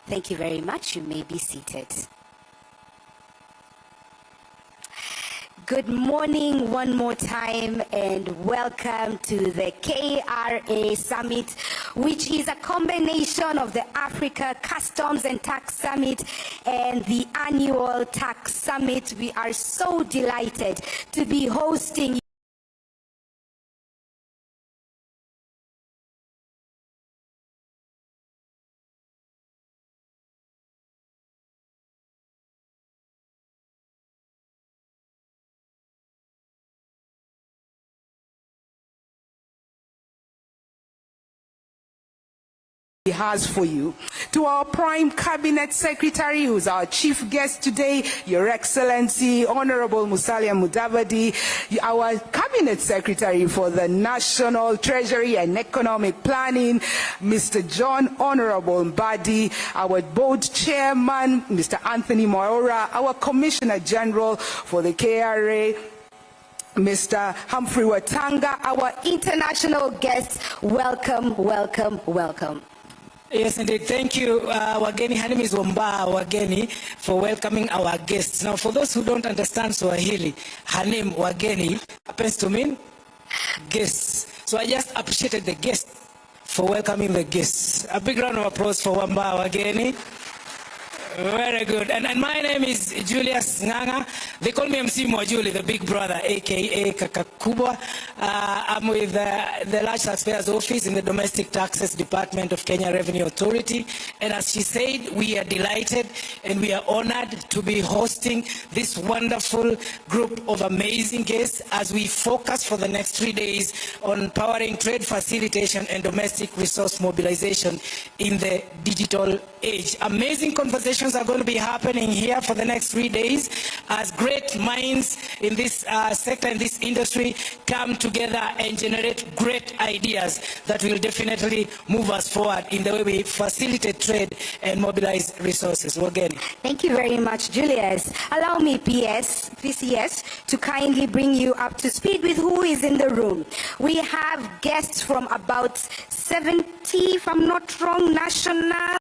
Thank you very much. You may be seated. Good morning one more time and welcome to the KRA Summit, which is a combination of the Africa Customs and Tax Summit and the annual Tax Summit. We are so delighted to be hosting he has for you. To our Prime Cabinet Secretary, who's our chief guest today, Your Excellency, Honorable Musalia Mudavadi, our Cabinet Secretary for the National Treasury and Economic Planning, Mr. John Honorable Mbadi, our Board Chairman, Mr. Anthony Mwaura, our Commissioner General for the KRA, Mr. Humphrey Watanga, our international guests. Welcome, welcome, welcome. Yes, indeed. Thank you, Wageni. Her name is Wamba Wageni, for welcoming our guests. Now, for those who don't understand Swahili, her name Wageni happens to mean guests. So I just appreciated the guests for welcoming the guests. A big round of applause for Wamba Wageni. Very good. And my name is Julius Nganga. They call me MC Mwajuli, the big brother, a.k.a. Kakakubwa. I'm with the Large Taxpayers Office in the Domestic Taxes Department of Kenya Revenue Authority. And as she said, we are delighted and we are honored to be hosting this wonderful group of amazing guests as we focus for the next 3 days on powering trade facilitation and domestic resource mobilization in the digital age. Amazing conversations are going to be happening here for the next 3 days as great minds in this sector, in this industry, come together and generate great ideas that will definitely move us forward in the way we facilitate trade and mobilize resources. Again. Thank you very much, Julius. Allow me, PCS, to kindly bring you up to speed with who is in the room. We have guests from about 70, if I'm not wrong, national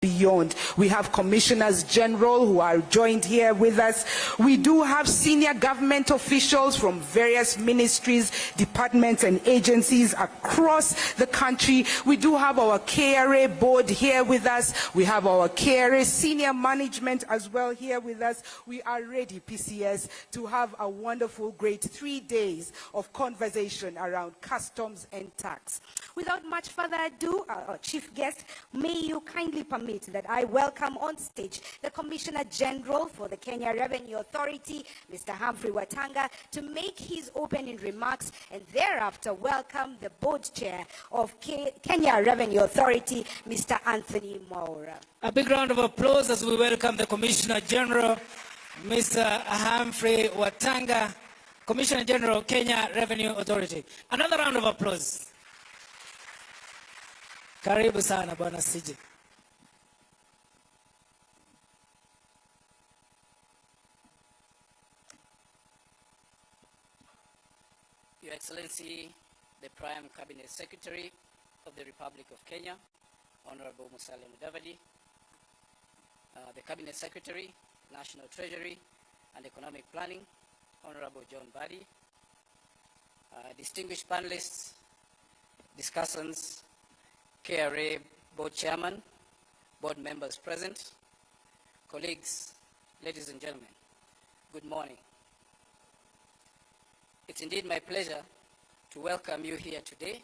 beyond. We have commissioners general who are joined here with us. We do have senior government officials from various ministries, departments and agencies across the country. We do have our KRA board here with us. We have our KRA senior management as well here with us. We are ready, PCS, to have a wonderful, great 3 days of conversation around customs and tax. Without much further ado, our chief guest, may you kindly permit that I welcome on stage the Commissioner General for the Kenya Revenue Authority, Mr. Humphrey Watanga, to make his opening remarks, and thereafter welcome the Board Chair of Kenya Revenue Authority, Mr. Anthony Mwaura. A big round of applause as we welcome the Commissioner General, Mr. Humphrey Watanga. Commissioner General, Kenya Revenue Authority. Another round of applause. Karibu sana Bwana CJ. Your Excellency, the Prime Cabinet Secretary of the Republic of Kenya, Honorable Mudavadi, the Cabinet Secretary, National Treasury and Economic Planning, Honorable John Badi, distinguished panelists, discussants, KRA Board Chairman, Board members present, colleagues, ladies and gentlemen, good morning. It's indeed my pleasure to welcome you here today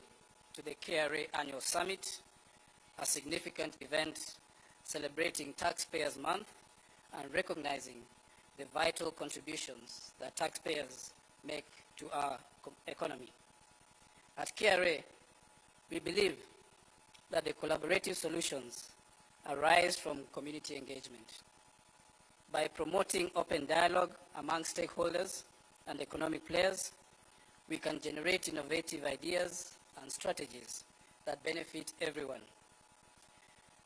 to the KRA Annual Summit, a significant event celebrating Taxpayers Month and recognizing the vital contributions that taxpayers make to our economy. At KRA, we believe that the collaborative solutions arise from community engagement. By promoting open dialogue among stakeholders and economic players, we can generate innovative ideas and strategies that benefit everyone.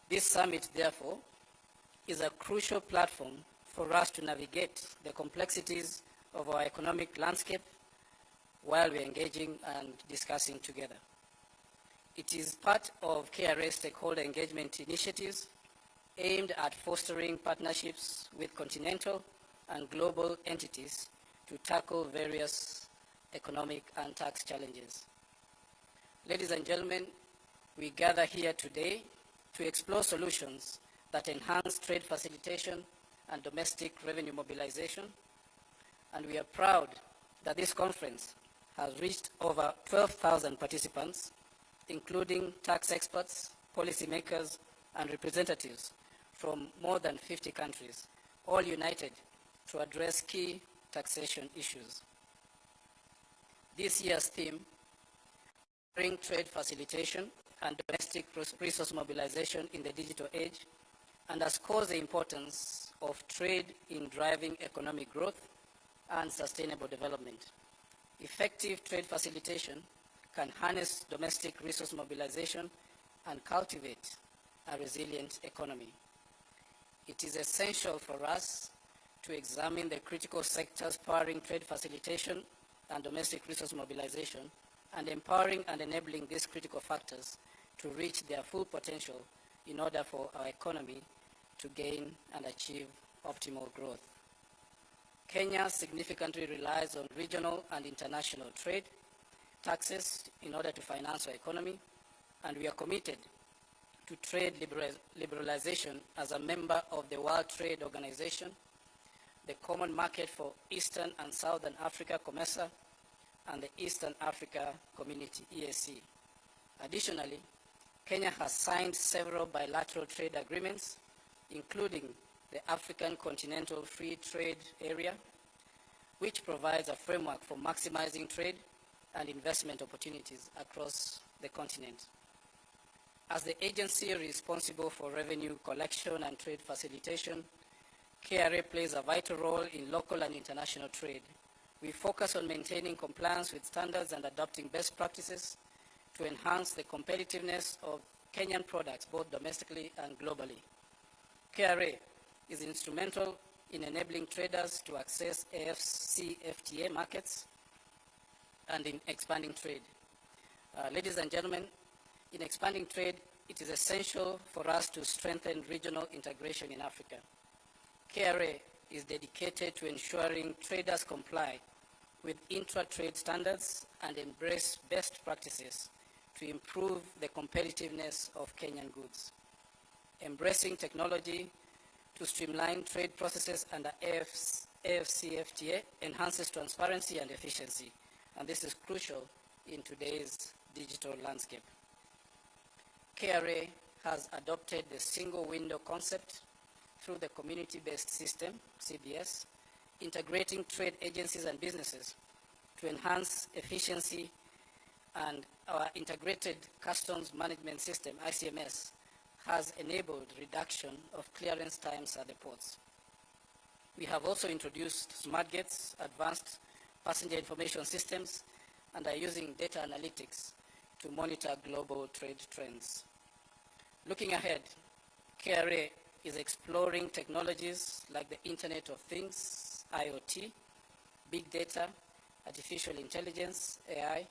This summit, therefore, is a crucial platform for us to navigate the complexities of our economic landscape while we're engaging and discussing together. It is part of KRA stakeholder engagement initiatives aimed at fostering partnerships with continental and global entities to tackle various economic and tax challenges. Ladies and gentlemen, we gather here today to explore solutions that enhance trade facilitation and domestic revenue mobilization, and we are proud that this conference has reached over 12,000 participants, including tax experts, policymakers, and representatives from more than 50 countries, all united to address key taxation issues. This year's theme, Bring Trade Facilitation and Domestic Resource Mobilization in the Digital Age, underscores the importance of trade in driving economic growth and sustainable development. Effective trade facilitation can harness domestic resource mobilization and cultivate a resilient economy. It is essential for us to examine the critical sectors powering trade facilitation and domestic resource mobilization, and empowering and enabling these critical factors to reach their full potential in order for our economy to gain and achieve optimal growth. Kenya significantly relies on regional and international trade, taxes in order to finance our economy, and we are committed to trade liberalization as a member of the World Trade Organization, the Common Market for Eastern and Southern Africa, COMESA, and the Eastern Africa Community, EAC. Additionally, Kenya has signed several bilateral trade agreements, including the African Continental Free Trade Area, which provides a framework for maximizing trade and investment opportunities across the continent. As the agency responsible for revenue collection and trade facilitation, KRA plays a vital role in local and international trade. We focus on maintaining compliance with standards and adopting best practices to enhance the competitiveness of Kenyan products, both domestically and globally. KRA is instrumental in enabling traders to access AFCFTA markets and in expanding trade. Ladies and gentlemen, in expanding trade, it is essential for us to strengthen regional integration in Africa. KRA is dedicated to ensuring traders comply with intra-trade standards and embrace best practices to improve the competitiveness of Kenyan goods. Embracing technology to streamline trade processes under AFCFTA enhances transparency and efficiency, and this is crucial in today's digital landscape. KRA has adopted the single window concept through the community-based system, CBS, integrating trade agencies and businesses to enhance efficiency, and our integrated customs management system, ICMS, has enabled reduction of clearance times at the ports. We have also introduced smart gates, advanced passenger information systems, and are using data analytics to monitor global trade trends. Looking ahead, KRA is exploring technologies like the Internet of Things, IoT, big data, artificial intelligence, AI,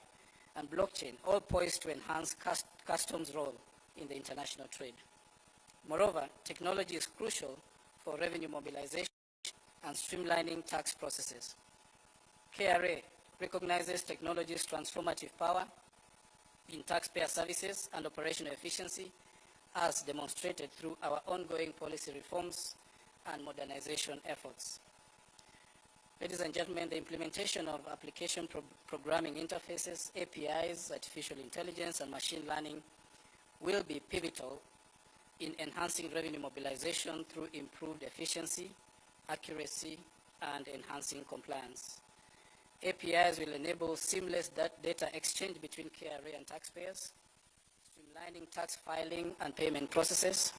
and blockchain, all poised to enhance customs' role in the international trade. Moreover, technology is crucial for revenue mobilization and streamlining tax processes. KRA recognizes technology's transformative power in taxpayer services and operational efficiency, as demonstrated through our ongoing policy reforms and modernization efforts. Ladies and gentlemen, the implementation of application programming interfaces, APIs, artificial intelligence, and machine learning will be pivotal in enhancing revenue mobilization through improved efficiency, accuracy, and enhancing compliance. APIs will enable seamless data exchange between KRA and taxpayers, streamlining tax filing and payment processes,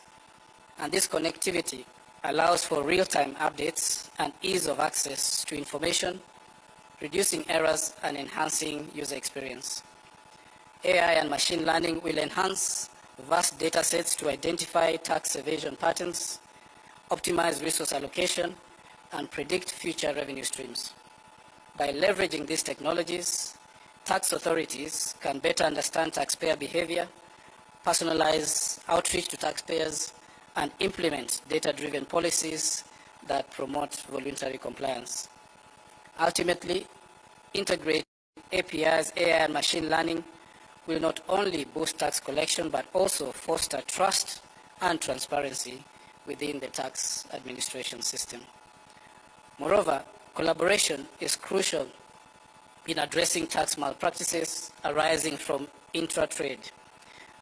and this connectivity allows for real-time updates and ease of access to information, reducing errors and enhancing user experience. AI and machine learning will enhance vast data sets to identify tax evasion patterns, optimize resource allocation, and predict future revenue streams. By leveraging these technologies, tax authorities can better understand taxpayer behavior, personalize outreach to taxpayers, and implement data-driven policies that promote voluntary compliance. Ultimately, integrating APIs, AI, and machine learning will not only boost tax collection, but also foster trust and transparency within the tax administration system. Moreover, collaboration is crucial in addressing tax malpractices arising from intra-trade.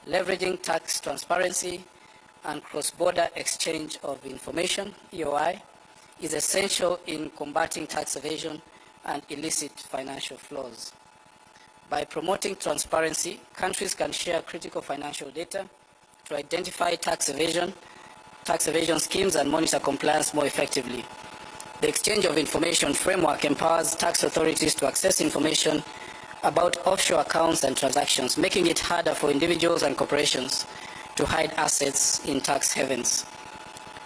Leveraging tax transparency and cross-border exchange of information, EOI, is essential in combating tax evasion and illicit financial flows. By promoting transparency, countries can share critical financial data to identify tax evasion schemes and monitor compliance more effectively. The exchange of information framework empowers tax authorities to access information about offshore accounts and transactions, making it harder for individuals and corporations to hide assets in tax havens.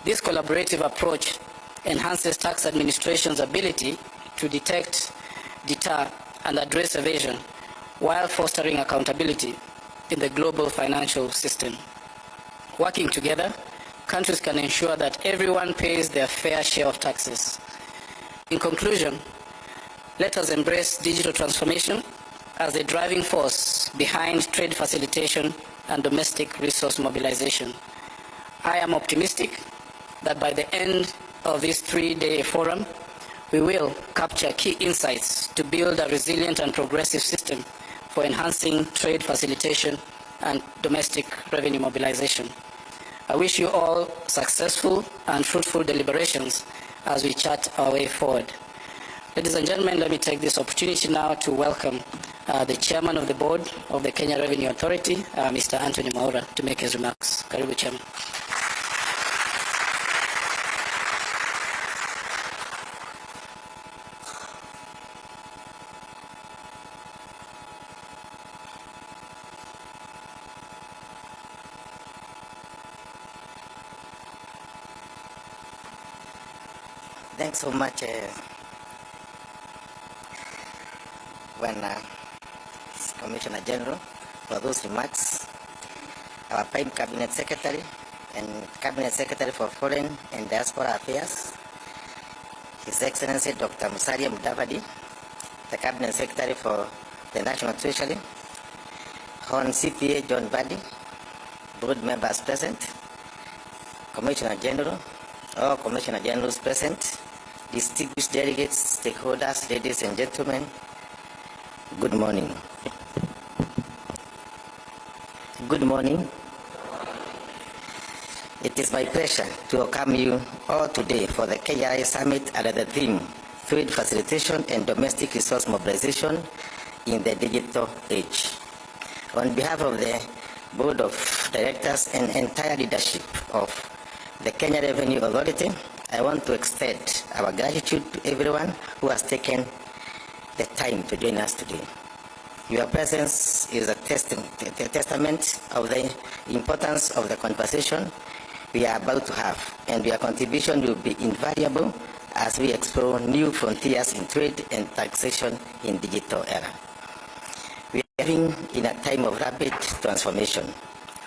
This collaborative approach enhances tax administration's ability to detect, deter, and address evasion while fostering accountability in the global financial system. Working together, countries can ensure that everyone pays their fair share of taxes. In conclusion, let us embrace digital transformation as the driving force behind trade facilitation and domestic resource mobilization. I am optimistic that by the end of this three-day forum, we will capture key insights to build a resilient and progressive system for enhancing trade facilitation and domestic revenue mobilization. I wish you all successful and fruitful deliberations as we chart our way forward. Ladies and gentlemen, let me take this opportunity now to welcome the Chairman of the Board of the Kenya Revenue Authority, Mr. Anthony Mwaura, to make his remarks. Karibu, Chairman. Thanks so much, Commissioner General, for those remarks. Our Prime Cabinet Secretary and Cabinet Secretary for Foreign and Diaspora Affairs, His Excellency Dr. Musalia Mudavadi, the Cabinet Secretary for the National Treasury, Hon CPA John Vadi, board members present, Commissioner General, all Commissioner Generals present, distinguished delegates, stakeholders, ladies and gentlemen, good morning. Good morning. It is my pleasure to welcome you all today for the KRA Summit under the theme, Trade Facilitation and Domestic Resource Mobilization in the Digital Age. On behalf of the Board of Directors and entire leadership of the Kenya Revenue Authority, I want to extend our gratitude to everyone who has taken the time to join us today. Your presence is a testament of the importance of the conversation we are about to have, and your contribution will be invaluable as we explore new frontiers in trade and taxation in digital era. We are living in a time of rapid transformation,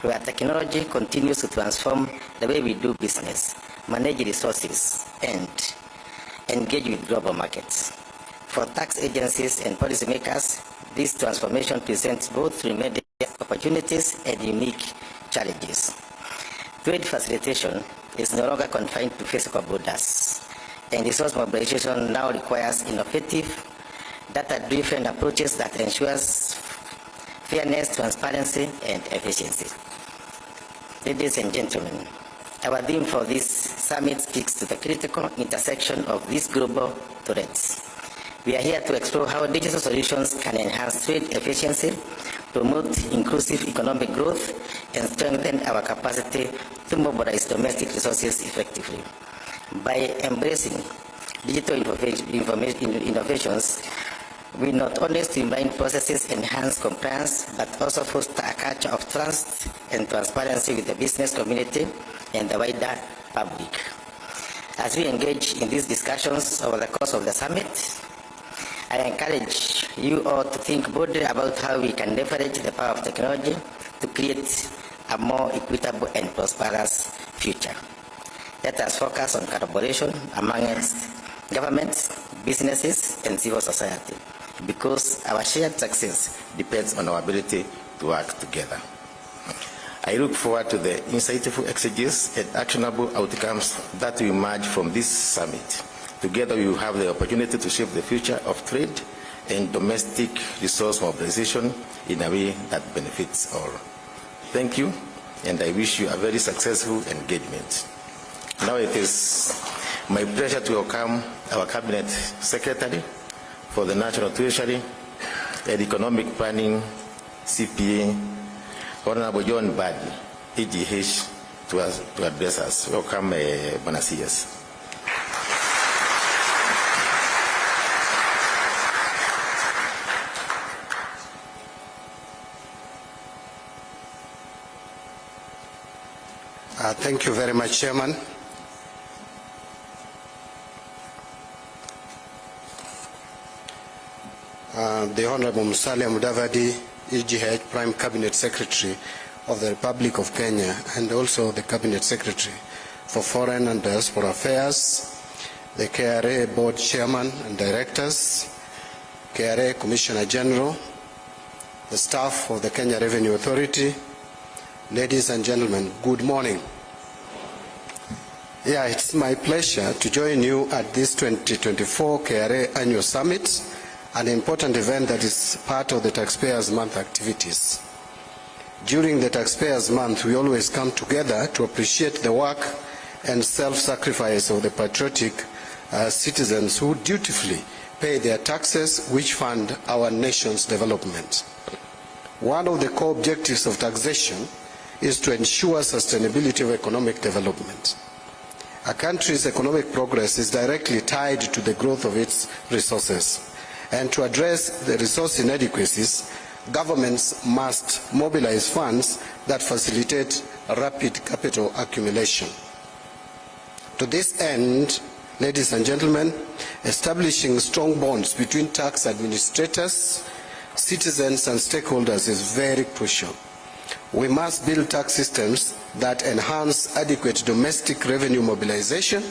where technology continues to transform the way we do business, manage resources, and engage with global markets. For tax agencies and policymakers, this transformation presents both tremendous opportunities and unique challenges. Trade facilitation is no longer confined to physical borders, and resource mobilization now requires innovative, data-driven approaches that ensures fairness, transparency, and efficiency. Ladies and gentlemen, our theme for this summit speaks to the critical intersection of these global threats. We are here to explore how digital solutions can enhance trade efficiency, promote inclusive economic growth, and strengthen our capacity to mobilize domestic resources effectively. By embracing digital innovations, we not only streamline processes, enhance compliance, but also foster a culture of trust and transparency with the business community and the wider public. As we engage in these discussions over the course of the summit, I encourage you all to think boldly about how we can leverage the power of technology to create a more equitable and prosperous future. Let us focus on collaboration amongst governments, businesses, and civil society, because our shared success depends on our ability to work together. I look forward to the insightful exchanges and actionable outcomes that will emerge from this summit. Together we will have the opportunity to shape the future of trade and domestic resource mobilization in a way that benefits all. Thank you, and I wish you a very successful engagement. Now it is my pleasure to welcome our Cabinet Secretary for the National Treasury and Economic Planning, CPA, Honorable John Badi, EGH, to address us. Welcome, Bwana CS. Thank you very much, Chairman. The Honorable Musalia Mudavadi, EGH Prime Cabinet Secretary of the Republic of Kenya, and also the Cabinet Secretary for Foreign and Diaspora Affairs, the KRA Board Chairman and Directors, KRA Commissioner General, the staff of the Kenya Revenue Authority, ladies and gentlemen, good morning. Yeah, it's my pleasure to join you at this 2024 KRA Annual Summit, an important event that is part of the Taxpayers Month activities. During the Taxpayers Month, we always come together to appreciate the work and self-sacrifice of the patriotic citizens who dutifully pay their taxes, which fund our nation's development. One of the core objectives of taxation is to ensure sustainability of economic development. A country's economic progress is directly tied to the growth of its resources. And to address the resource inadequacies, governments must mobilize funds that facilitate rapid capital accumulation. To this end, ladies and gentlemen, establishing strong bonds between tax administrators, citizens, and stakeholders is very crucial. We must build tax systems that enhance adequate domestic revenue mobilization,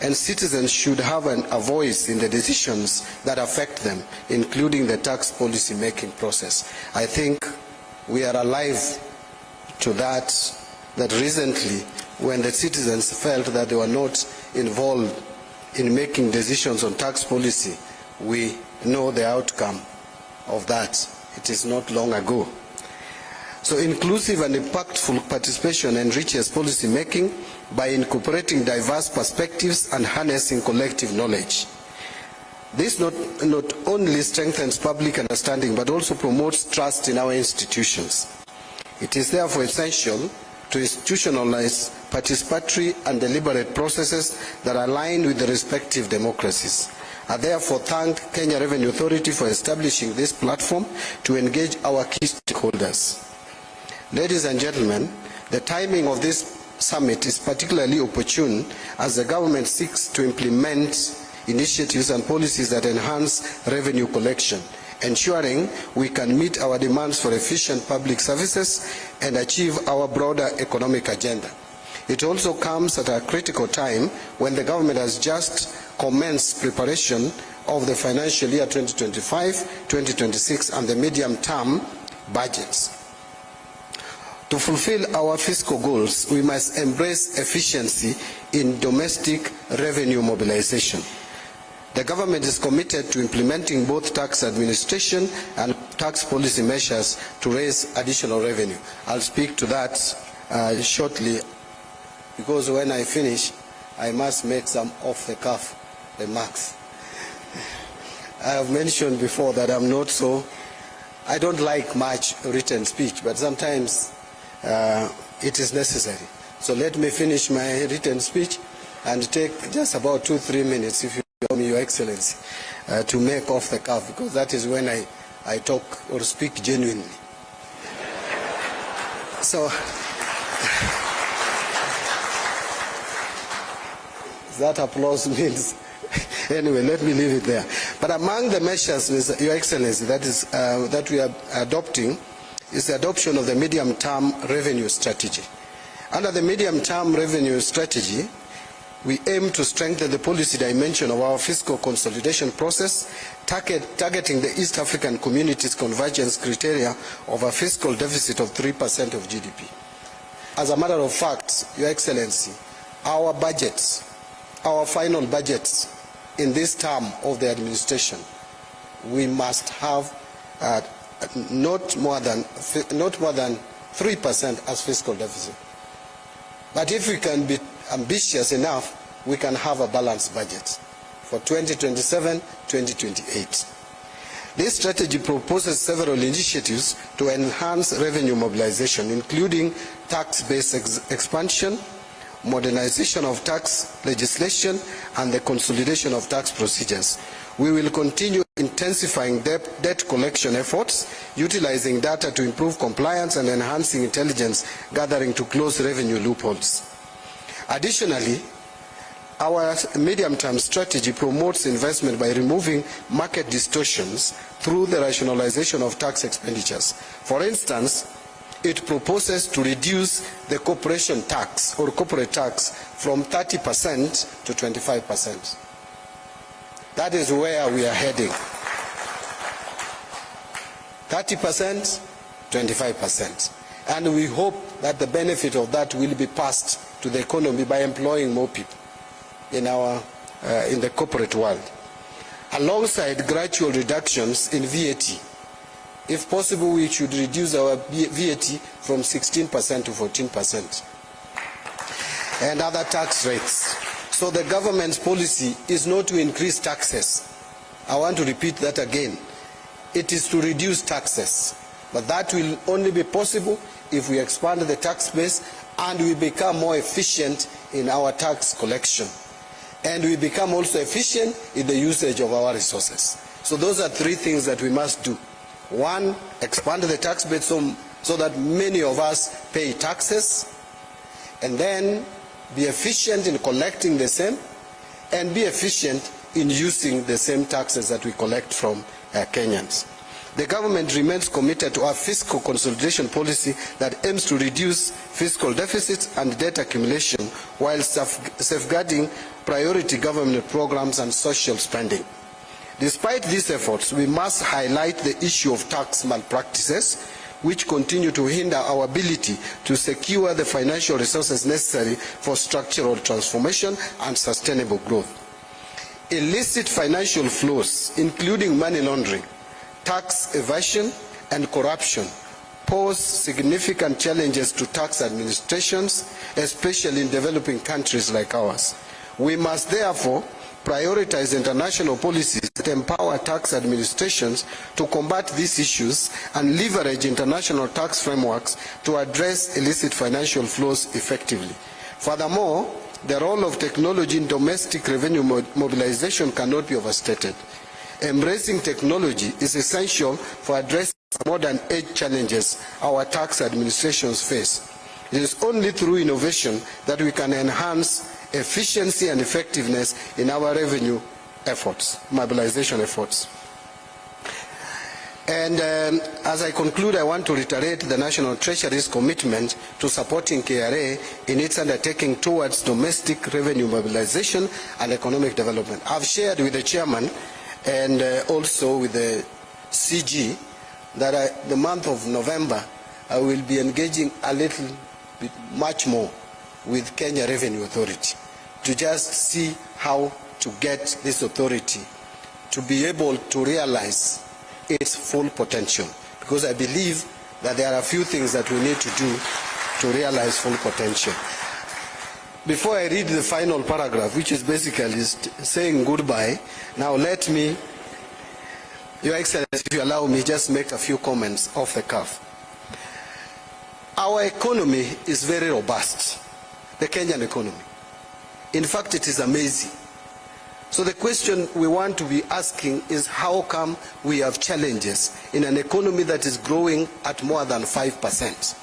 and citizens should have a voice in the decisions that affect them, including the tax policy making process. I think we are alive to that recently, when the citizens felt that they were not involved in making decisions on tax policy, we know the outcome of that. It is not long ago. So inclusive and impactful participation enriches policy making by incorporating diverse perspectives and harnessing collective knowledge. This not only strengthens public understanding, but also promotes trust in our institutions. It is therefore essential to institutionalize participatory and deliberate processes that align with the respective democracies. I therefore thank Kenya Revenue Authority for establishing this platform to engage our key stakeholders. Ladies and gentlemen, the timing of this summit is particularly opportune as the government seeks to implement initiatives and policies that enhance revenue collection, ensuring we can meet our demands for efficient public services and achieve our broader economic agenda. It also comes at a critical time when the government has just commenced preparation of the financial year 2025-2026 and the medium-term budgets. To fulfill our fiscal goals, we must embrace efficiency in domestic revenue mobilization. The government is committed to implementing both tax administration and tax policy measures to raise additional revenue. I'll speak to that shortly, because when I finish, I must make some off-the-cuff remarks. I have mentioned before that I don't like much written speech, but sometimes it is necessary. So let me finish my written speech and take just about 2-3 minutes, if you allow me, Your Excellency, to make off the cuff, because that is when I talk or speak genuinely. So, that applause means, anyway, let me leave it there. But among the measures, Your Excellency, that we are adopting is the adoption of the medium-term revenue strategy. Under the medium-term revenue strategy, we aim to strengthen the policy dimension of our fiscal consolidation process, targeting the East African Community's convergence criteria of a fiscal deficit of 3% of GDP. As a matter of fact, Your Excellency, our budgets, our final budgets in this term of the administration, we must have not more than 3% as fiscal deficit. But if we can be ambitious enough, we can have a balanced budget for 2027-2028. This strategy proposes several initiatives to enhance revenue mobilization, including tax-based expansion, modernization of tax legislation, and the consolidation of tax procedures. We will continue intensifying debt collection efforts, utilizing data to improve compliance and enhancing intelligence gathering to close revenue loopholes. Additionally, our medium-term strategy promotes investment by removing market distortions through the rationalization of tax expenditures. For instance, it proposes to reduce the corporation tax or corporate tax from 30% to 25%. That is where we are heading. 30%, 25%. And we hope that the benefit of that will be passed to the economy by employing more people in the corporate world. Alongside gradual reductions in VAT, if possible, we should reduce our VAT from 16% to 14%, and other tax rates. So the government's policy is not to increase taxes. I want to repeat that again. It is to reduce taxes. But that will only be possible if we expand the tax base and we become more efficient in our tax collection. And we become also efficient in the usage of our resources. So those are 3 things that we must do. 1, expand the tax base so that many of us pay taxes, and then be efficient in collecting the same, and be efficient in using the same taxes that we collect from Kenyans. The government remains committed to our fiscal consolidation policy that aims to reduce fiscal deficits and debt accumulation while safeguarding priority government programs and social spending. Despite these efforts, we must highlight the issue of tax malpractices, which continue to hinder our ability to secure the financial resources necessary for structural transformation and sustainable growth. Illicit financial flows, including money laundering, tax evasion, and corruption, pose significant challenges to tax administrations, especially in developing countries like ours. We must therefore prioritize international policies that empower tax administrations to combat these issues and leverage international tax frameworks to address illicit financial flows effectively. Furthermore, the role of technology in domestic revenue mobilization cannot be overstated. Embracing technology is essential for addressing modern age challenges our tax administrations face. It is only through innovation that we can enhance efficiency and effectiveness in our revenue efforts, mobilization efforts. And as I conclude, I want to reiterate the National Treasury's commitment to supporting KRA in its undertaking towards domestic revenue mobilization and economic development. I've shared with the chairman and also with the CG that the month of November I will be engaging a little bit much more with Kenya Revenue Authority to just see how to get this authority to be able to realize its full potential, because I believe that there are a few things that we need to do to realize full potential. Before I read the final paragraph, which is basically saying goodbye, now let me, Your Excellency, if you allow me, just make a few comments off the cuff. Our economy is very robust, the Kenyan economy. In fact, it is amazing. So the question we want to be asking is how come we have challenges in an economy that is growing at more than 5%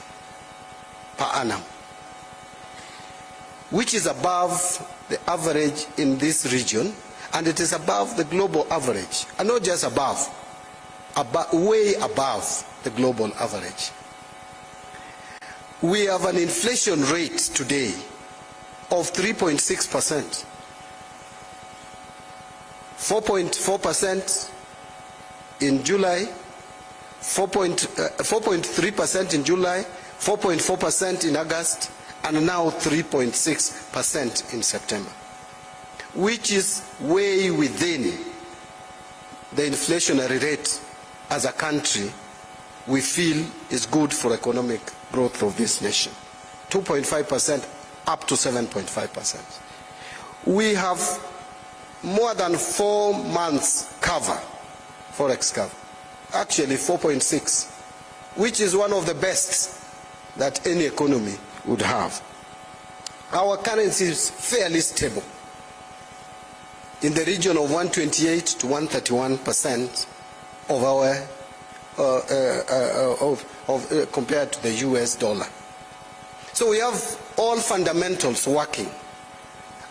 per annum, which is above the average in this region, and it is above the global average, and not just above, way above the global average. We have an inflation rate today of 3.6%. 4.4% in July, 4.3% in July, 4.4% in August, and now 3.6% in September, which is way within the inflationary rate as a country we feel is good for economic growth of this nation. 2.5% up to 7.5%. We have more than 4 months cover, forex cover, actually 4.6, which is one of the best that any economy would have. Our currency is fairly stable, in the region of 128 to 131% of our compared to the US dollar. So we have all fundamentals working,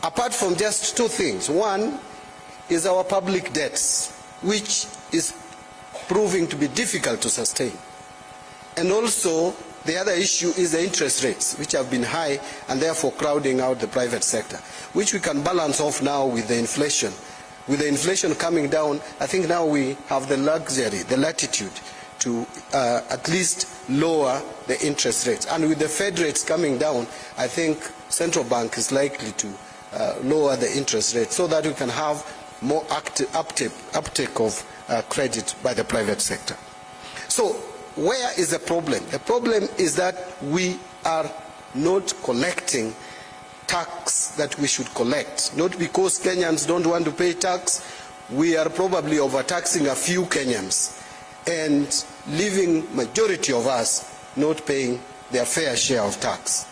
apart from just two things. One is our public debts, which is proving to be difficult to sustain. And also, the other issue is the interest rates, which have been high and therefore crowding out the private sector, which we can balance off now with the inflation. With the inflation coming down, I think now we have the luxury, the latitude to at least lower the interest rates. And with the Fed rates coming down, I think central bank is likely to lower the interest rate so that we can have more uptake of credit by the private sector. So where is the problem? The problem is that we are not collecting tax that we should collect. Not because Kenyans don't want to pay tax. We are probably overtaxing a few Kenyans and leaving majority of us not paying their fair share of tax.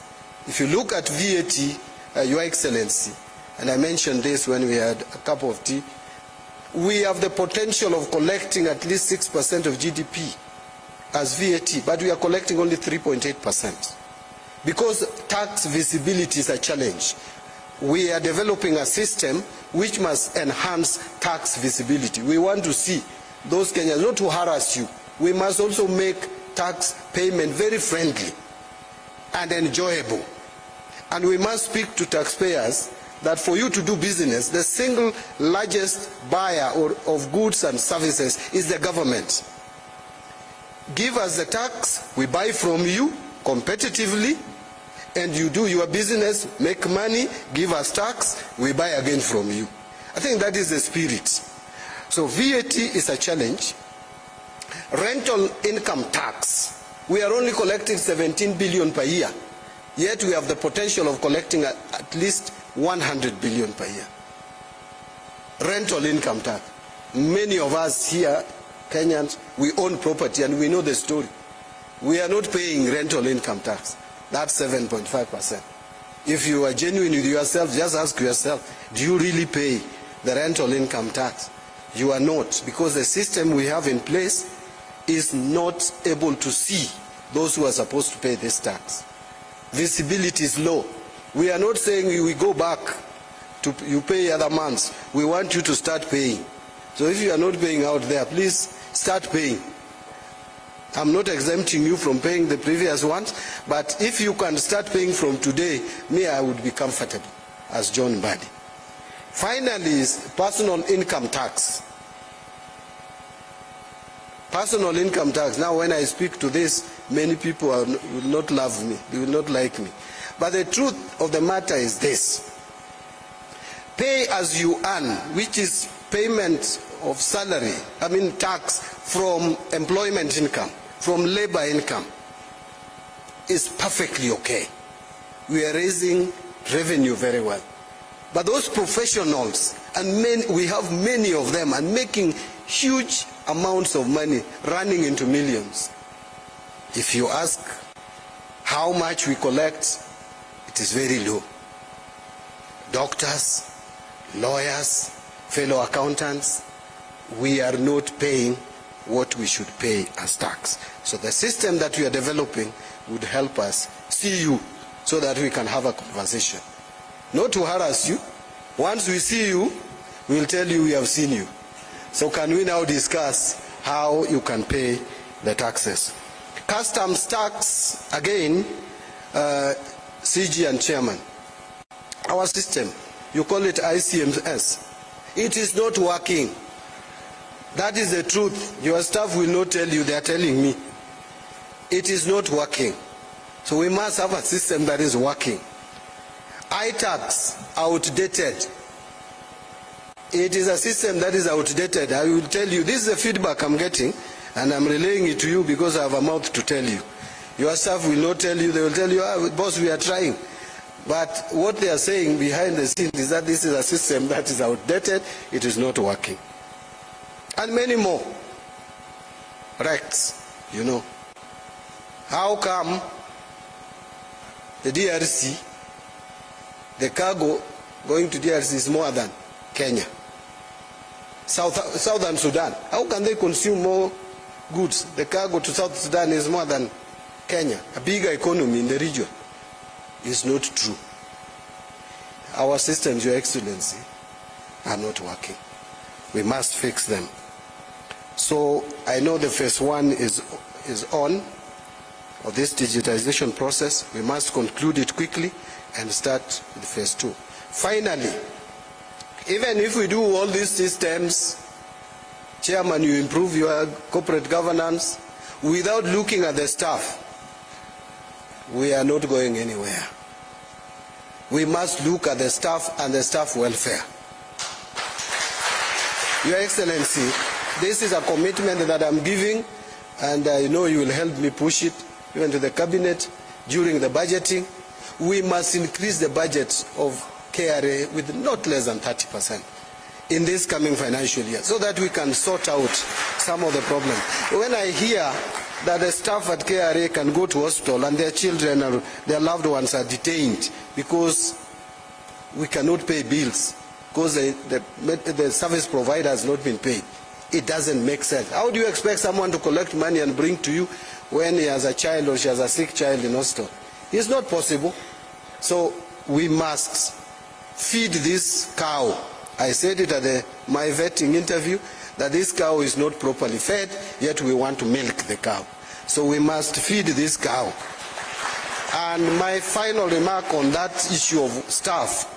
If you look at VAT, Your Excellency, and I mentioned this when we had a cup of tea, we have the potential of collecting at least 6% of GDP as VAT, but we are collecting only 3.8%. Because tax visibility is a challenge. We are developing a system which must enhance tax visibility. We want to see those Kenyans, not to harass you. We must also make tax payment very friendly and enjoyable. And we must speak to taxpayers that for you to do business, the single largest buyer of goods and services is the government. Give us the tax, we buy from you competitively, and you do your business, make money, give us tax, we buy again from you. I think that is the spirit. So VAT is a challenge. Rental income tax, we are only collecting 17 billion per year, yet we have the potential of collecting at least 100 billion per year. Rental income tax. Many of us here, Kenyans, we own property and we know the story. We are not paying rental income tax. That's 7.5%. If you are genuine with yourself, just ask yourself, do you really pay the rental income tax? You are not, because the system we have in place is not able to see those who are supposed to pay this tax. Visibility is low. We are not saying we go back to you pay other months. We want you to start paying. So if you are not paying out there, please start paying. I'm not exempting you from paying the previous ones, but if you can start paying from today, me, I would be comfortable as John Mbadi. Finally is personal income tax. Personal income tax. Now when I speak to this, many people will not love me, they will not like me. But the truth of the matter is this. Pay as you earn, which is payment of salary, tax from employment income, from labor income, is perfectly okay. We are raising revenue very well. But those professionals, and we have many of them, and making huge amounts of money, running into millions. If you ask how much we collect, it is very low. Doctors, lawyers, fellow accountants, we are not paying what we should pay as tax. So the system that we are developing would help us see you so that we can have a conversation. Not to harass you. Once we see you, we will tell you we have seen you. So can we now discuss how you can pay the taxes? Customs tax, again, CG and Chairman. Our system, you call it ICMS. It is not working. That is the truth. Your staff will not tell you, they are telling me. It is not working. So we must have a system that is working. iTax, outdated. It is a system that is outdated. I will tell you, this is the feedback I'm getting, and I'm relaying it to you because I have a mouth to tell you. Your staff will not tell you, they will tell you, boss, we are trying. But what they are saying behind the scenes is that this is a system that is outdated, it is not working. And many more. Rects, you know. How come the DRC, the cargo going to DRC is more than Kenya? Southern Sudan, how can they consume more goods? The cargo to South Sudan is more than Kenya, a bigger economy in the region. Is not true. Our systems, Your Excellency, are not working. We must fix them. So I know the phase one is on, of this digitization process. We must conclude it quickly and start with phase two. Finally, even if we do all these systems, Chairman, you improve your corporate governance, without looking at the staff, we are not going anywhere. We must look at the staff and the staff welfare. Your Excellency, this is a commitment that I'm giving, and I know you will help me push it even to the cabinet during the budgeting. We must increase the budget of KRA with not less than 30% in this coming financial year, so that we can sort out some of the problems. When I hear that the staff at KRA can go to hospital and their children or their loved ones are detained because we cannot pay bills, because the service provider has not been paid, it doesn't make sense. How do you expect someone to collect money and bring to you when he has a child or she has a sick child in hospital? It's not possible. So we must feed this cow. I said it at my vetting interview, that this cow is not properly fed, yet we want to milk the cow. So we must feed this cow. And my final remark on that issue of staff,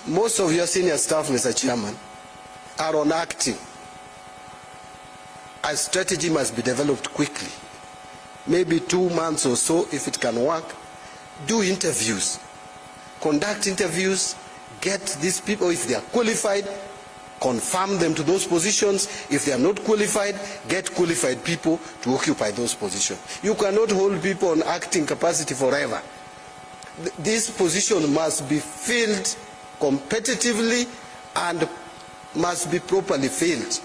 most of your senior staff, Mr. Chairman, are on acting. A strategy must be developed quickly. Maybe 2 months or so, if it can work. Do interviews. Conduct interviews. Get these people, if they are qualified, confirm them to those positions. If they are not qualified, get qualified people to occupy those positions. You cannot hold people on acting capacity forever. This position must be filled competitively and must be properly filled.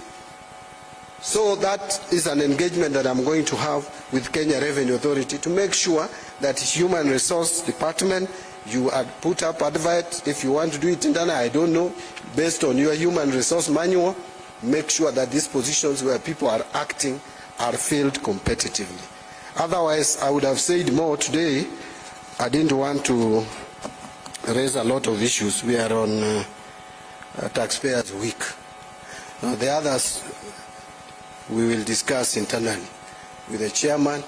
So that is an engagement that I'm going to have with Kenya Revenue Authority to make sure that Human Resource Department, you put up advert. If you want to do it internally, I don't know, based on your human resource manual, make sure that these positions where people are acting are filled competitively. Otherwise, I would have said more today. I didn't want to raise a lot of issues. We are on Taxpayers Week. The others we will discuss internally with the chairman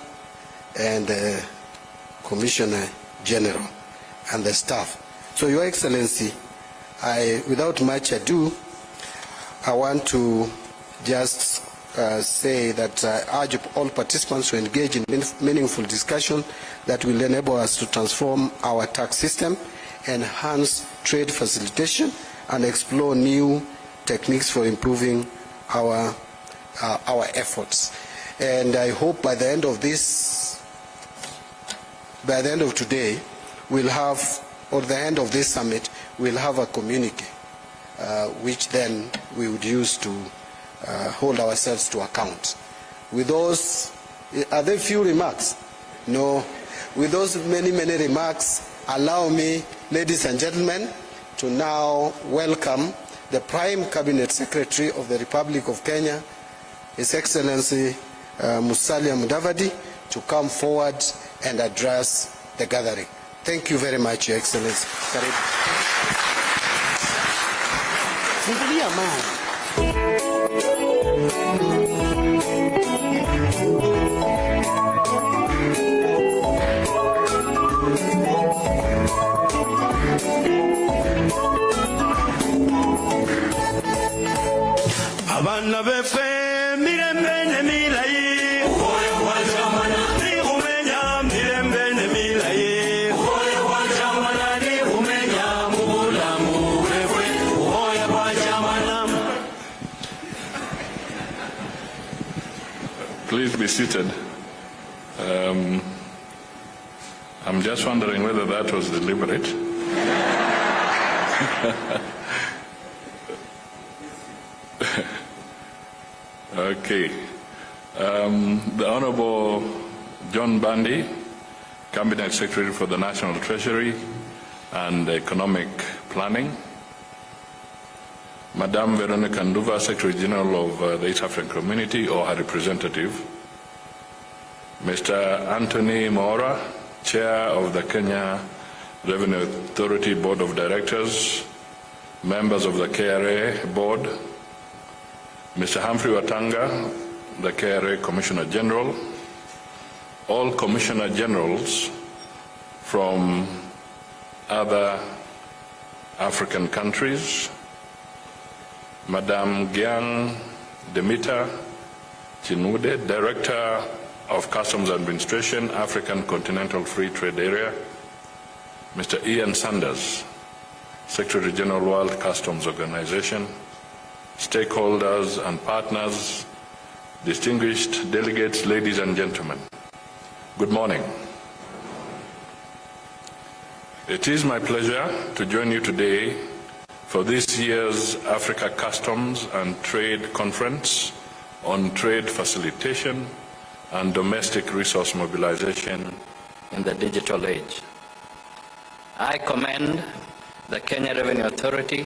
and the Commissioner General and the staff. So, Your Excellency, without much ado, I want to just say that I urge all participants to engage in meaningful discussion that will enable us to transform our tax system, enhance trade facilitation, and explore new techniques for improving our efforts. And I hope by the end of today, we'll have, or the end of this summit, we'll have a communique, which then we would use to hold ourselves to account. With those, are there few remarks? No. With those many remarks, allow me, ladies and gentlemen, to now welcome the Prime Cabinet Secretary of the Republic of Kenya, His Excellency Musalia Mudavadi, to come forward and address the gathering. Thank you very much, Your Excellency. Abana befe mirembe ne milayi oya wajamana ni umenya mirembe ne milayi oya wajamana ni umenya mubulamu wewe oya wajamana. Please be seated. I'm just wondering whether that was deliberate. Okay. The Honorable John Bandi, Cabinet Secretary for the National Treasury and Economic Planning. Madame Veronica Nduva, Secretary General of the East African Community or her representative. Mr. Anthony Maora, Chair of the Kenya Revenue Authority Board of Directors, members of the KRA Board, Mr. Humphrey Watanga, the KRA Commissioner General, all Commissioner Generals from other African countries, Madame Gyang Demita Chinude, Director of Customs Administration, African Continental Free Trade Area, Mr. Ian Sanders, Secretary General, World Customs Organization, stakeholders and partners, distinguished delegates, ladies and gentlemen, good morning. It is my pleasure to join you today for this year's Africa Customs and Trade Conference on trade facilitation and domestic resource mobilization in the digital age. I commend the Kenya Revenue Authority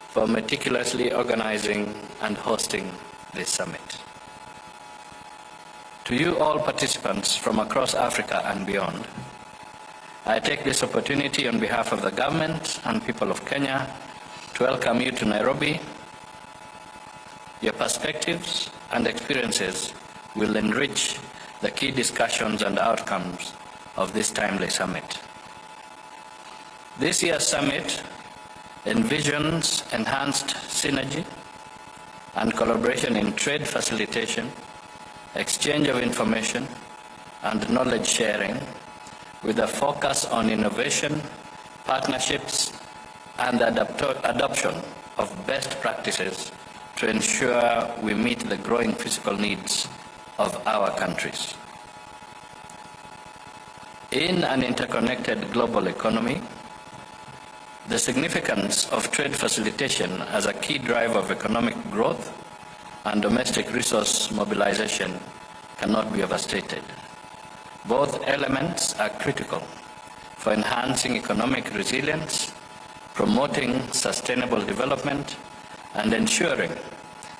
for meticulously organizing and hosting this summit. To you all participants from across Africa and beyond, I take this opportunity on behalf of the government and people of Kenya to welcome you to Nairobi. Your perspectives and experiences will enrich the key discussions and outcomes of this timely summit. This year's summit envisions enhanced synergy and collaboration in trade facilitation, exchange of information, and knowledge sharing, with a focus on innovation, partnerships, and the adoption of best practices to ensure we meet the growing physical needs of our countries. In an interconnected global economy, the significance of trade facilitation as a key driver of economic growth and domestic resource mobilization cannot be overstated. Both elements are critical for enhancing economic resilience, promoting sustainable development, and ensuring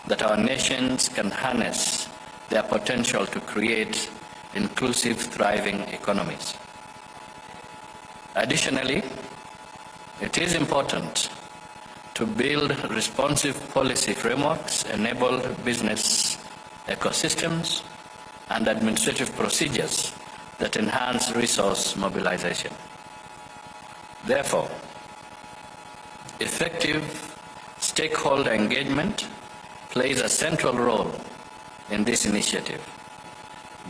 that our nations can harness their potential to create inclusive, thriving economies. Additionally, it is important to build responsive policy frameworks, enable business ecosystems, and administrative procedures that enhance resource mobilization. Therefore, effective stakeholder engagement plays a central role in this initiative.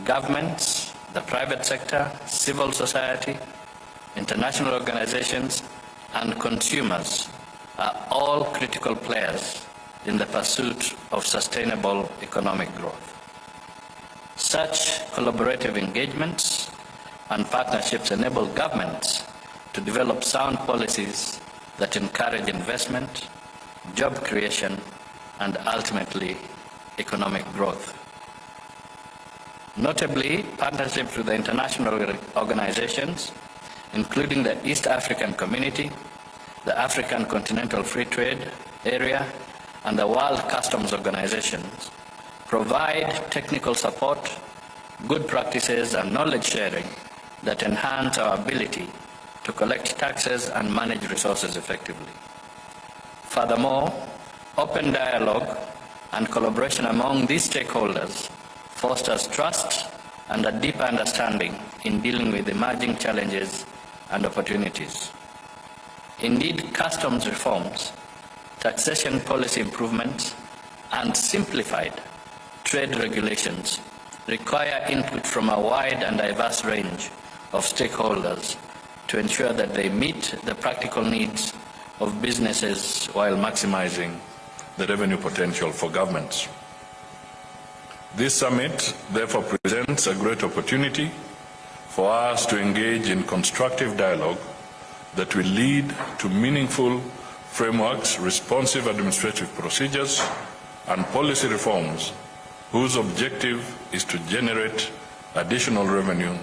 Governments, the private sector, civil society, international organizations, and consumers are all critical players in the pursuit of sustainable economic growth. Such collaborative engagements and partnerships enable governments to develop sound policies that encourage investment, job creation, and ultimately economic growth. Notably, partnerships with the international organizations, including the East African Community, the African Continental Free Trade Area, and the World Customs Organizations, provide technical support, good practices, and knowledge sharing that enhance our ability to collect taxes and manage resources effectively. Furthermore, open dialogue and collaboration among these stakeholders fosters trust and a deep understanding in dealing with emerging challenges and opportunities. Indeed, customs reforms, taxation policy improvements, and simplified trade regulations require input from a wide and diverse range of stakeholders to ensure that they meet the practical needs of businesses while maximizing the revenue potential for governments. This summit therefore presents a great opportunity for us to engage in constructive dialogue that will lead to meaningful frameworks, responsive administrative procedures, and policy reforms whose objective is to generate additional revenue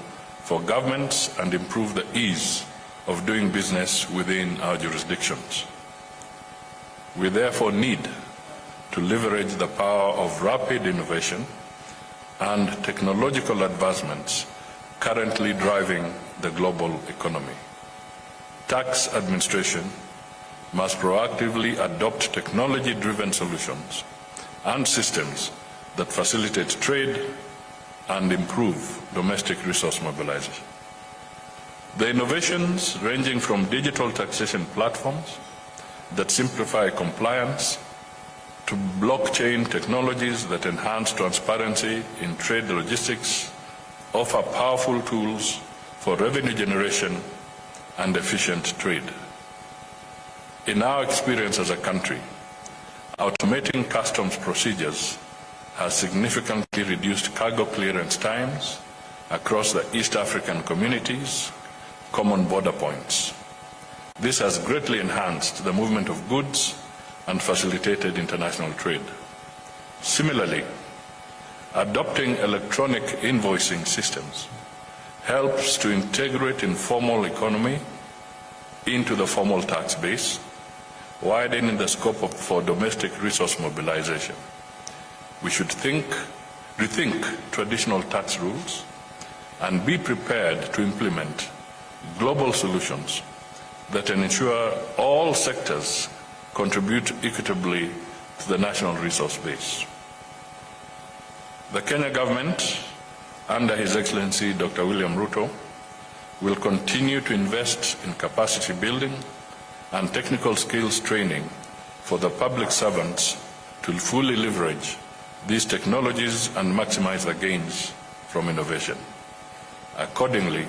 for governments and improve the ease of doing business within our jurisdictions. We therefore need to leverage the power of rapid innovation and technological advancements currently driving the global economy. Tax administration must proactively adopt technology-driven solutions and systems that facilitate trade and improve domestic resource mobilization. The innovations ranging from digital taxation platforms that simplify compliance to blockchain technologies that enhance transparency in trade logistics offer powerful tools for revenue generation and efficient trade. In our experience as a country, automating customs procedures has significantly reduced cargo clearance times across the East African community's common border points. This has greatly enhanced the movement of goods and facilitated international trade. Similarly, adopting electronic invoicing systems helps to integrate informal economy into the formal tax base, widening the scope for domestic resource mobilization. We should rethink traditional tax rules and be prepared to implement global solutions that ensure all sectors contribute equitably to the national resource base. The Kenya government, under His Excellency Dr. William Ruto, will continue to invest in capacity building and technical skills training for the public servants to fully leverage these technologies and maximize the gains from innovation. Accordingly,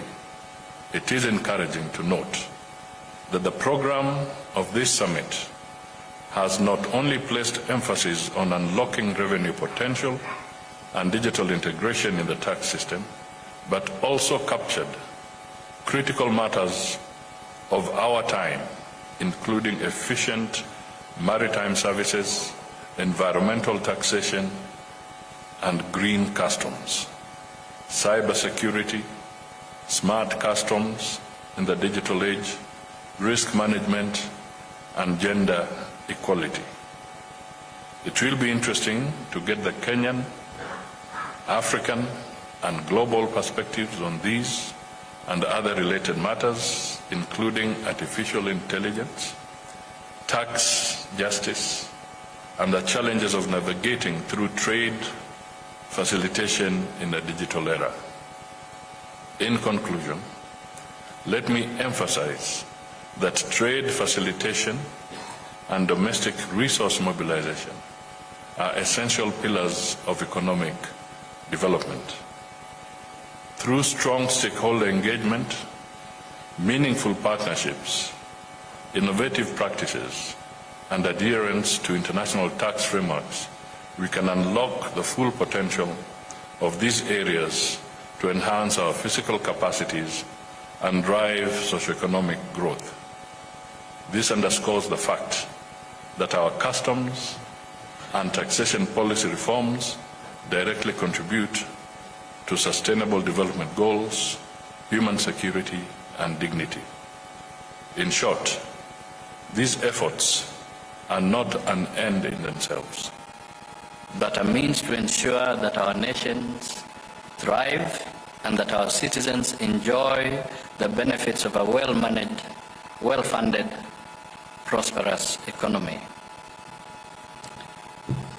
it is encouraging to note that the program of this summit has not only placed emphasis on unlocking revenue potential and digital integration in the tax system, but also captured critical matters of our time, including efficient maritime services, environmental taxation, and green customs, cybersecurity, smart customs in the digital age, risk management, and gender equality. It will be interesting to get the Kenyan, African, and global perspectives on these and other related matters, including artificial intelligence, tax justice, and the challenges of navigating through trade facilitation in a digital era. In conclusion, let me emphasize that trade facilitation and domestic resource mobilization are essential pillars of economic development. Through strong stakeholder engagement, meaningful partnerships, innovative practices, and adherence to international tax frameworks, we can unlock the full potential of these areas to enhance our physical capacities and drive socioeconomic growth. This underscores the fact that our customs and taxation policy reforms directly contribute to sustainable development goals, human security, and dignity. In short, these efforts are not an end in themselves, but a means to ensure that our nations thrive and that our citizens enjoy the benefits of a well-managed, well-funded, prosperous economy.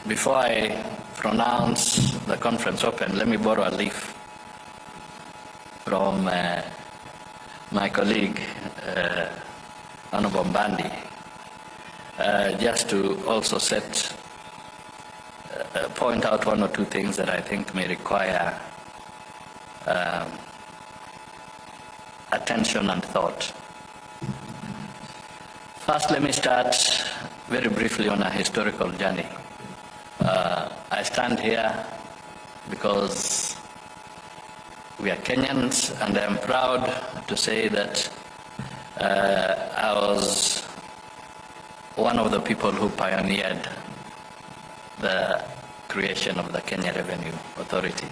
Before I pronounce the conference open, let me borrow a leaf from my colleague, Honorable Mbandi, just to also point out one or two things that I think may require attention and thought. First, let me start very briefly on a historical journey. I stand here because we are Kenyans, and I am proud to say that I was one of the people who pioneered the creation of the Kenya Revenue Authority.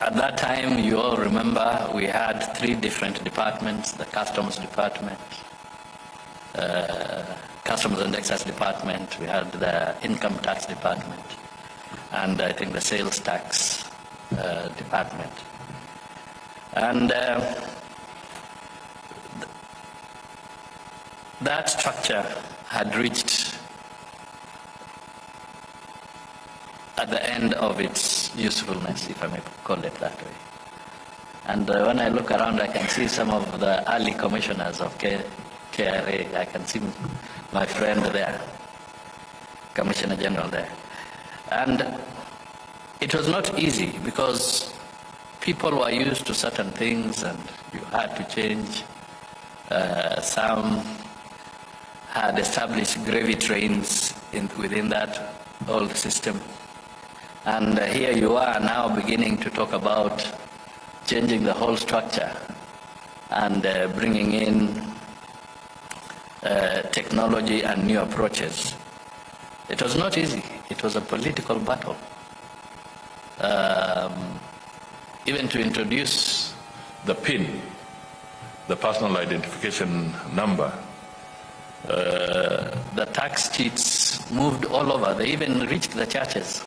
At that time, you all remember, we had 3 different departments: the Customs Department, Customs and Excise Department, we had the Income Tax Department, and I think the Sales Tax Department. And that structure had reached at the end of its usefulness, if I may call it that way. And when I look around, I can see some of the early commissioners of KRA. I can see my friend there, Commissioner General there. And it was not easy because people were used to certain things and you had to change. Some had established gravy trains within that old system. And here you are now beginning to talk about changing the whole structure and bringing in technology and new approaches. It was not easy. It was a political battle. Even to introduce the PIN, the personal identification number. The tax cheats moved all over. They even reached the churches,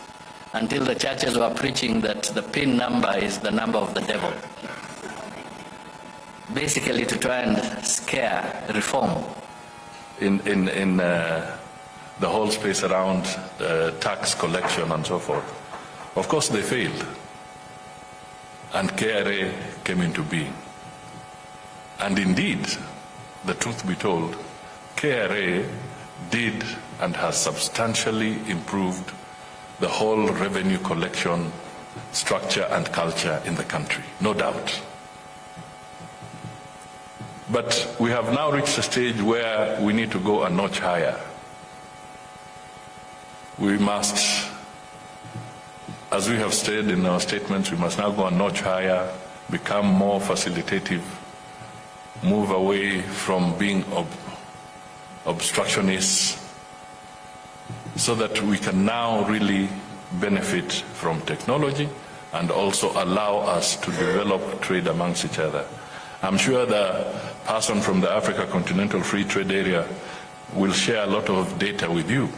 until the churches were preaching that the PIN number is the number of the devil. Basically to try and scare reform. In the whole space around tax collection and so forth. Of course they failed. And KRA came into being. And indeed, the truth be told, KRA did and has substantially improved the whole revenue collection structure and culture in the country, no doubt. But we have now reached a stage where we need to go a notch higher. We must, as we have stated in our statements, we must now go a notch higher, become more facilitative, move away from being obstructionists, so that we can now really benefit from technology and also allow us to develop trade amongst each other. I'm sure the person from the Africa Continental Free Trade Area will share a lot of data with you.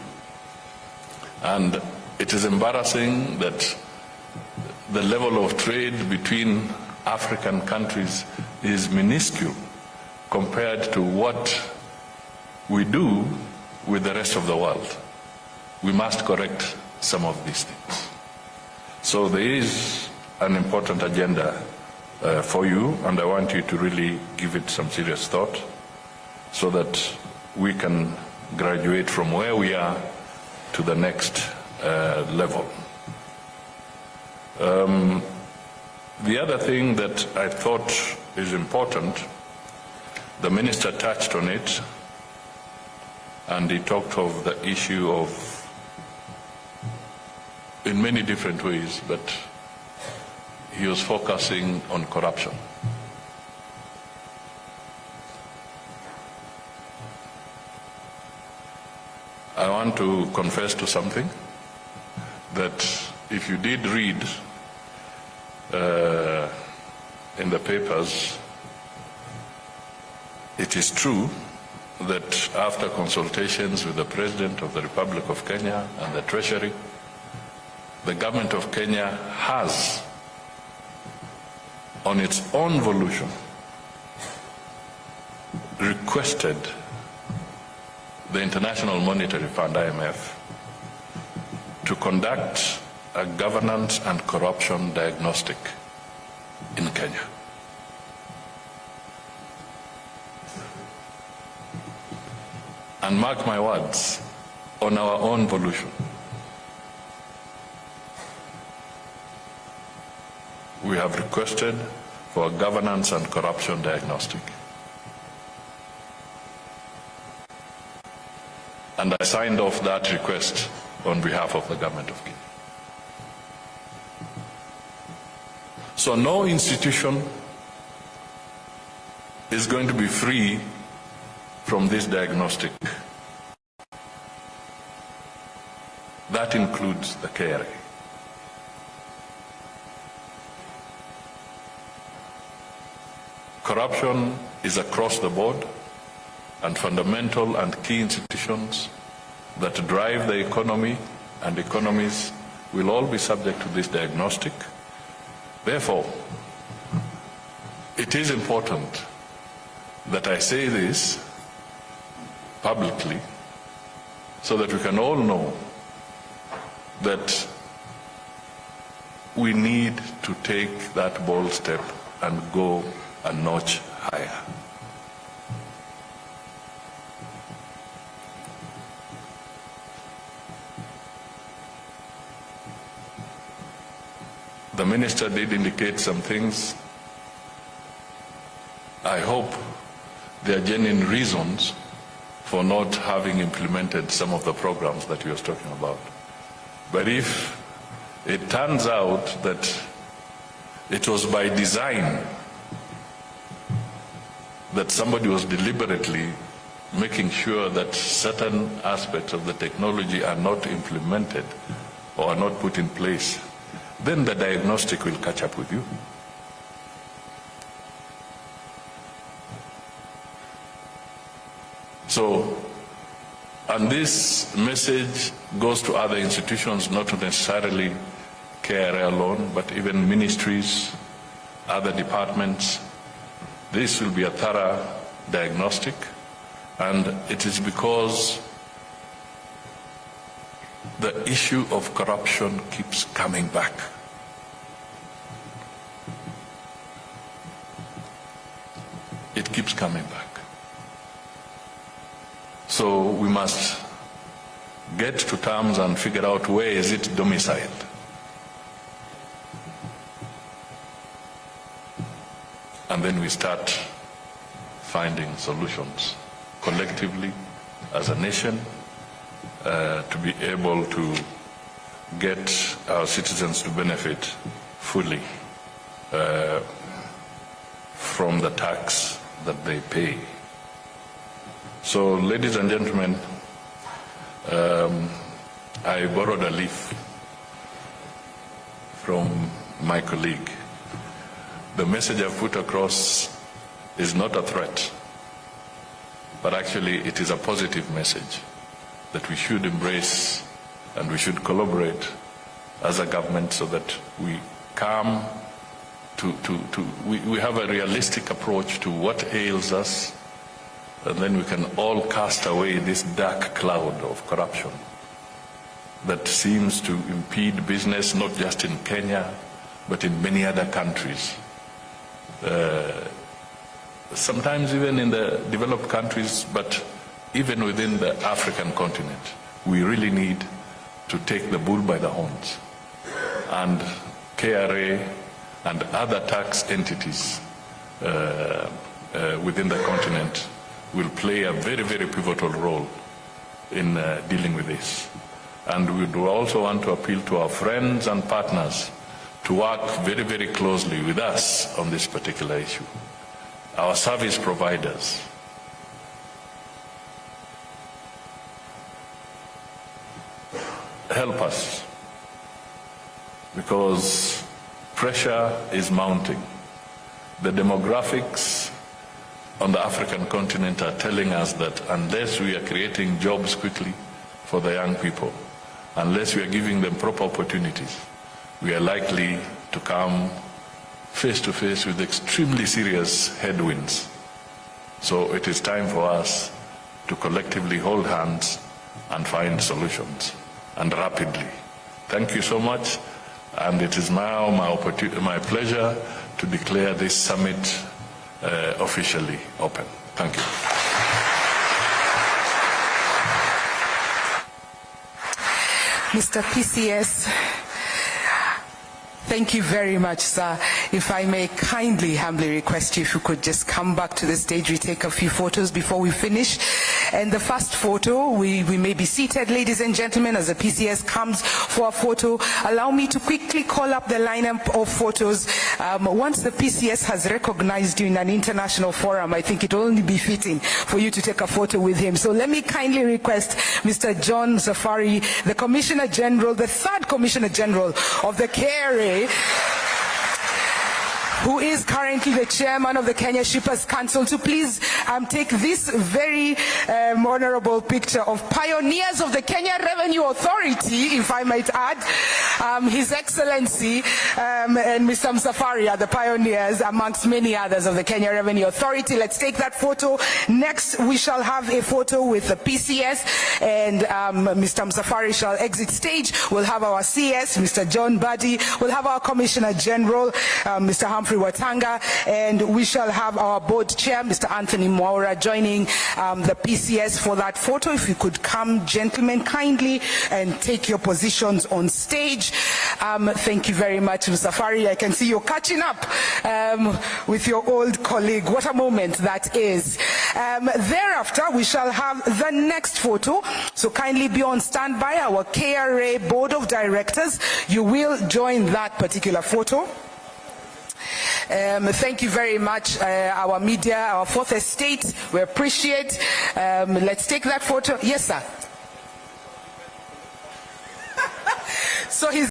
And it is embarrassing that the level of trade between African countries is minuscule compared to what we do with the rest of the world. We must correct some of these things. So there is an important agenda for you, and I want you to really give it some serious thought so that we can graduate from where we are to the next level. The other thing that I thought is important, the minister touched on it, and he talked of the issue of, in many different ways, but he was focusing on corruption. I want to confess to something, that if you did read in the papers, it is true that after consultations with the President of the Republic of Kenya and the Treasury, the government of Kenya has, on its own volition, requested the International Monetary Fund, IMF, to conduct a governance and corruption diagnostic in Kenya. And mark my words, on our own volition. We have requested for a governance and corruption diagnostic. And I signed off that request on behalf of the government of Kenya. So no institution is going to be free from this diagnostic. That includes the KRA. Corruption is across the board, and fundamental and key institutions that drive the economy and economies will all be subject to this diagnostic. Therefore, it is important that I say this publicly so that we can all know that we need to take that bold step and go a notch higher. The minister did indicate some things. I hope there are genuine reasons for not having implemented some of the programs that he was talking about. But if it turns out that it was by design, that somebody was deliberately making sure that certain aspects of the technology are not implemented or are not put in place, then the diagnostic will catch up with you. So, and this message goes to other institutions, not necessarily KRA alone, but even ministries, other departments. This will be a thorough diagnostic, and it is because the issue of corruption keeps coming back. It keeps coming back. So we must get to terms and figure out where is it domiciled. And then we start finding solutions collectively as a nation to be able to get our citizens to benefit fully from the tax that they pay. So, ladies and gentlemen, I borrowed a leaf from my colleague. The message I've put across is not a threat, but actually it is a positive message that we should embrace and we should collaborate as a government so that we come we have a realistic approach to what ails us, and then we can all cast away this dark cloud of corruption that seems to impede business not just in Kenya but in many other countries. Sometimes even in the developed countries, but even within the African continent, we really need to take the bull by the horns. And KRA and other tax entities within the continent will play a very, very pivotal role in dealing with this. And we do also want to appeal to our friends and partners to work very, very closely with us on this particular issue. Our service providers, help us, because pressure is mounting. The demographics on the African continent are telling us that unless we are creating jobs quickly for the young people, unless we are giving them proper opportunities, we are likely to come face to face with extremely serious headwinds. So it is time for us to collectively hold hands and find solutions, and rapidly. Thank you so much, and it is now my pleasure to declare this summit officially open. Thank you. Mr. PCS, thank you very much, sir. If I may kindly, humbly request you if you could just come back to the stage. We take a few photos before we finish. And the first photo, we may be seated, ladies and gentlemen, as the PCS comes for a photo. Allow me to quickly call up the lineup of photos. Once the PCS has recognized you in an international forum, I think it will only be fitting for you to take a photo with him. So let me kindly request Mr. John Safari, the Commissioner General, the third Commissioner General of the KRA, who is currently the chairman of the Kenya Shippers Council, to please take this very honorable picture of pioneers of the Kenya Revenue Authority, if I might add. His Excellency and Mr. Msafari are the pioneers amongst many others of the Kenya Revenue Authority. Let's take that photo. Next, we shall have a photo with the PCS, and Mr. Msafari shall exit stage. We'll have our CS, Mr. John Buddy. We'll have our Commissioner General, Mr. Humphrey Watanga, and we shall have our board chair, Mr. Anthony Mwaura, joining the PCS for that photo. If you could come, gentlemen, kindly, and take your positions on stage. Thank you very much, Mr. Safari. I can see you're catching up with your old colleague. What a moment that is. Thereafter, we shall have the next photo. So kindly be on standby. Our KRA Board of Directors, you will join that particular photo. Thank you very much, our media, our fourth estate. We appreciate. Let's take that photo. Yes, sir. So he's